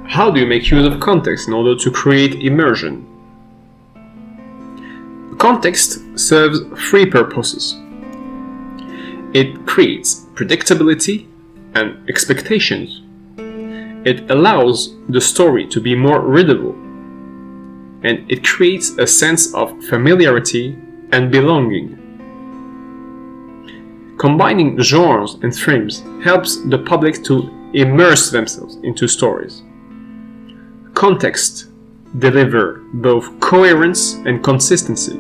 how do you make use of context in order to create immersion? Context serves three purposes. It creates predictability and expectations. It allows the story to be more readable. And it creates a sense of familiarity and belonging. Combining genres and themes helps the public to immerse themselves into stories. Context delivers both coherence and consistency,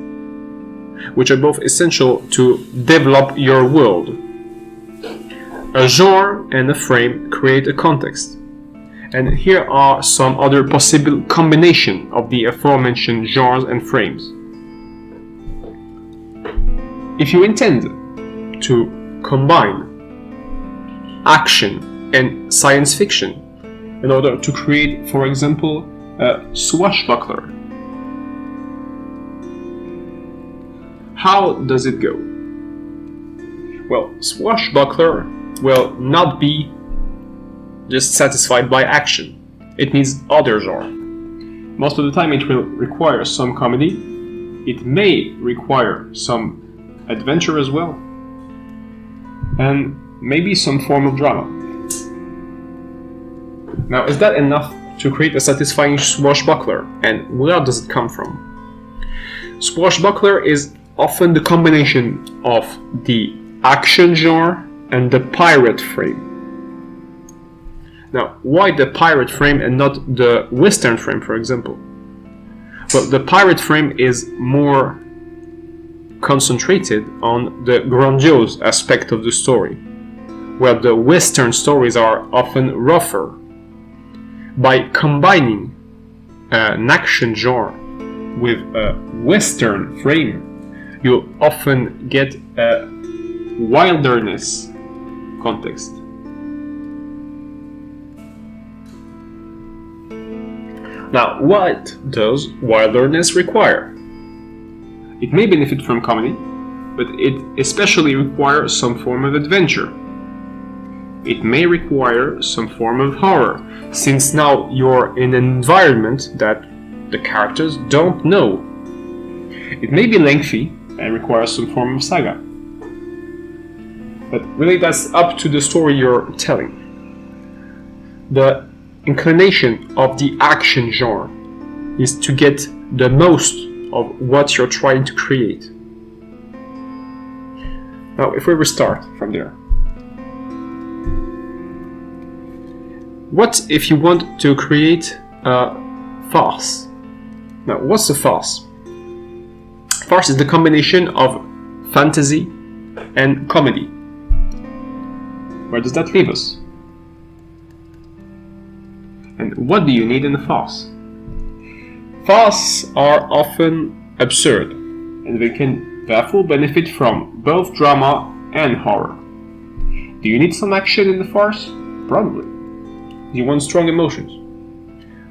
which are both essential to develop your world. A genre and a frame create a context, and here are some other possible combinations of the aforementioned genres and frames. If you intend to combine action and science fiction in order to create, for example, a swashbuckler, how does it go? Well, swashbuckler will not be just satisfied by action. It needs other genre. Most of the time it will require some comedy. It may require some adventure as well. And maybe some form of drama. Now, is that enough to create a satisfying swashbuckler? And where does it come from? Swashbuckler is often the combination of the action genre and the pirate frame. Now, why the pirate frame and not the western frame, for example? Well, the pirate frame is more concentrated on the grandiose aspect of the story, where the western stories are often rougher. By combining an action genre with a western frame, you often get a wilderness context. Now, what does wilderness require? It may benefit from comedy, but it especially requires some form of adventure. It may require some form of horror, since now you're in an environment that the characters don't know. It may be lengthy and require some form of saga. But really that's up to the story you're telling. The inclination of the action genre is to get the most of what you're trying to create. Now, if we restart from there. What if you want to create a farce? Now, what's a farce? Farce is the combination of fantasy and comedy. Where does that leave us? And what do you need in a farce? Farces are often absurd, and they can therefore benefit from both drama and horror. Do you need some action in the farce? Probably. Do you want strong emotions?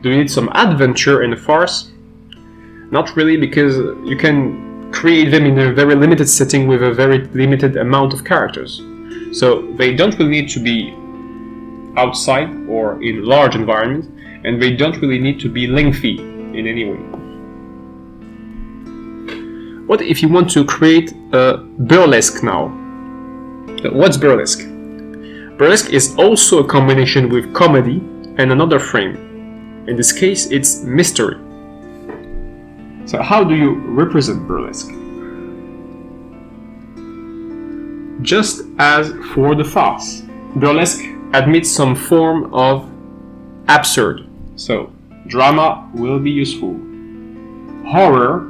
Do you need some adventure in a farce? Not really, because you can create them in a very limited setting with a very limited amount of characters. So they don't really need to be outside or in large environments, and they don't really need to be lengthy in any way. What if you want to create a burlesque now? What's burlesque? Burlesque is also a combination with comedy and another frame. In this case, it's mystery. So how do you represent burlesque? Just as for the farce, burlesque admits some form of absurd. So drama will be useful. Horror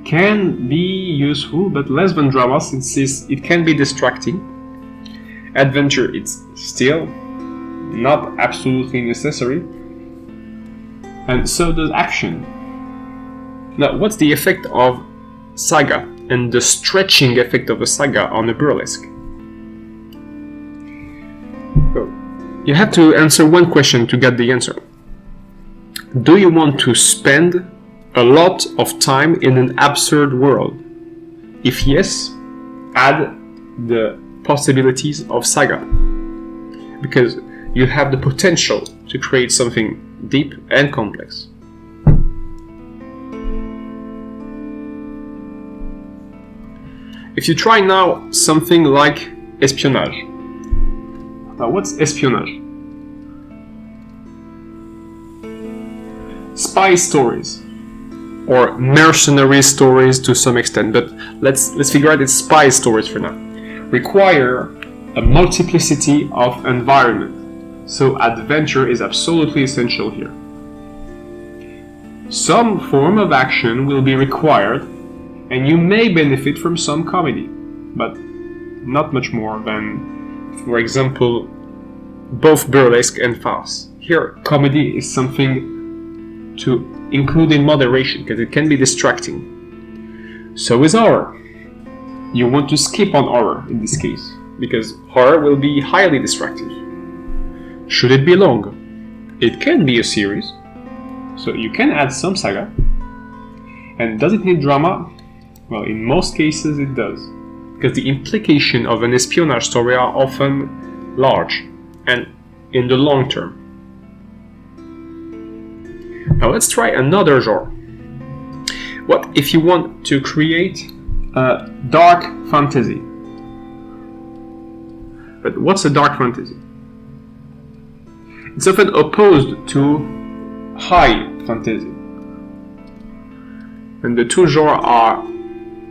can be useful, but less than drama, since it can be distracting. Adventure, it's still not absolutely necessary. And so does action. Now, what's the effect of saga and the stretching effect of a saga on a burlesque? You have to answer one question to get the answer. Do you want to spend a lot of time in an absurd world? If yes, add the possibilities of saga, because you have the potential to create something deep and complex. If you try now something like espionage. Now, what's espionage? Spy stories, or mercenary stories to some extent, but let's figure out it's spy stories for now. Require a multiplicity of environment, so adventure is absolutely essential here. Some form of action will be required, and you may benefit from some comedy, but not much more than, for example, both burlesque and farce. Here, comedy is something to include in moderation, because it can be distracting. So is horror. You want to skip on horror in this case, because horror will be highly distracting. Should it be long? It can be a series, so you can add some saga. And does it need drama? Well, in most cases it does, because the implications of an espionage story are often large and in the long term. Now let's try another genre. What if you want to create a dark fantasy? But what's a dark fantasy? It's often opposed to high fantasy. And the two genres are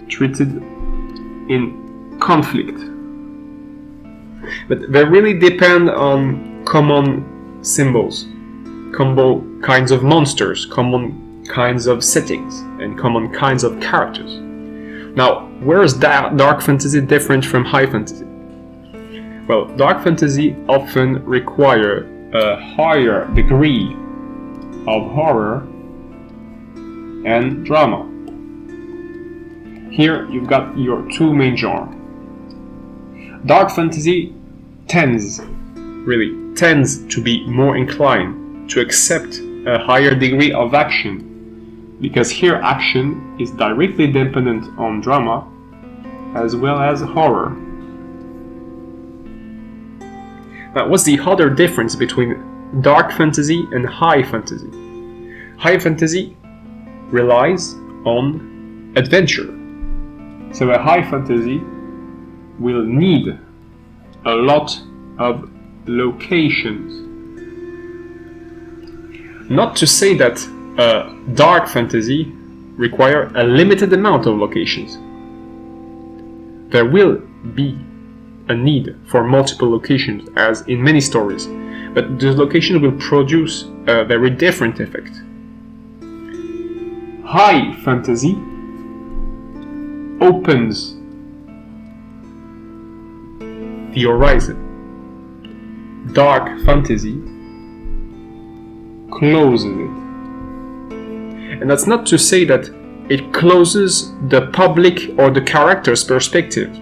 treated in conflict. But they really depend on common symbols, common kinds of monsters, common kinds of settings, and common kinds of characters. Now, where is dark fantasy different from high fantasy? Well, dark fantasy often require a higher degree of horror and drama. Here you've got your two main genres. Dark fantasy tends to be more inclined to accept a higher degree of action, because here action is directly dependent on drama as well as horror. Now, what's the other difference between dark fantasy and high fantasy? High fantasy relies on adventure. So a high fantasy will need a lot of locations. Not to say that dark fantasy require a limited amount of locations. There will be a need for multiple locations, as in many stories, but those locations will produce a very different effect. High fantasy opens the horizon. Dark fantasy closes it. And that's not to say that it closes the public or the character's perspective.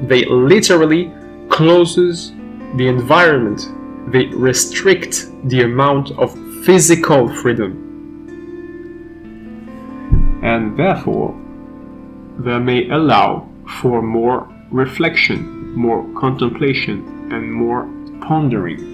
They literally closes the environment. They restrict the amount of physical freedom. And therefore, they may allow for more reflection, more contemplation, and more pondering.